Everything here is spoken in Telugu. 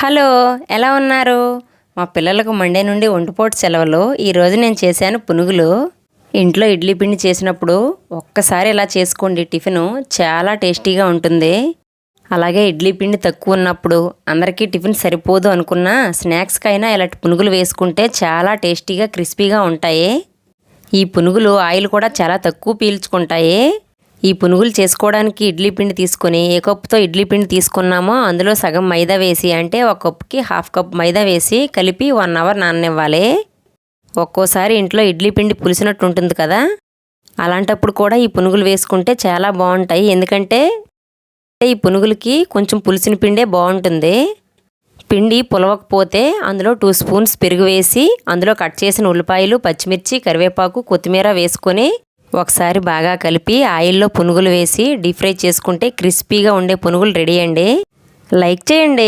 హలో, ఎలా ఉన్నారు? మా పిల్లలకు మండే నుండి ఒంటిపూట సెలవులు. ఈరోజు నేను చేశాను పునుగులు. ఇంట్లో ఇడ్లీ పిండి చేసినప్పుడు ఒక్కసారి ఇలా చేసుకోండి, టిఫిను చాలా టేస్టీగా ఉంటుంది. అలాగే ఇడ్లీ పిండి తక్కువ ఉన్నప్పుడు అందరికీ టిఫిన్ సరిపోదు అనుకున్నా స్నాక్స్కైనా ఇలాంటి పునుగులు వేసుకుంటే చాలా టేస్టీగా క్రిస్పీగా ఉంటాయి. ఈ పునుగులు ఆయిల్ కూడా చాలా తక్కువ పీల్చుకుంటాయి. ఈ పునుగులు చేసుకోవడానికి ఇడ్లీ పిండి తీసుకొని ఏ కప్పుతో ఇడ్లీ పిండి తీసుకున్నామో అందులో సగం మైదా వేసి, అంటే ఒక కప్పుకి హాఫ్ కప్ మైదా వేసి కలిపి 1 అవర్ నాననివ్వాలి. ఒక్కోసారి ఇంట్లో ఇడ్లీ పిండి పులిసినట్టు ఉంటుంది కదా, అలాంటప్పుడు కూడా ఈ పునుగులు వేసుకుంటే చాలా బాగుంటాయి. ఎందుకంటే ఈ పునుగులకి కొంచెం పులిసిన పిండే బాగుంటుంది. పిండి పులవకపోతే అందులో 2 స్పూన్స్ పెరుగు వేసి, అందులో కట్ చేసిన ఉల్లిపాయలు, పచ్చిమిర్చి, కరివేపాకు, కొత్తిమీర వేసుకొని ఒకసారి బాగా కలిపి ఆయిల్లో పునుగులు వేసి డీప్ ఫ్రై చేసుకుంటే క్రిస్పీగా ఉండే పునుగులు రెడీ అండి. లైక్ చేయండి.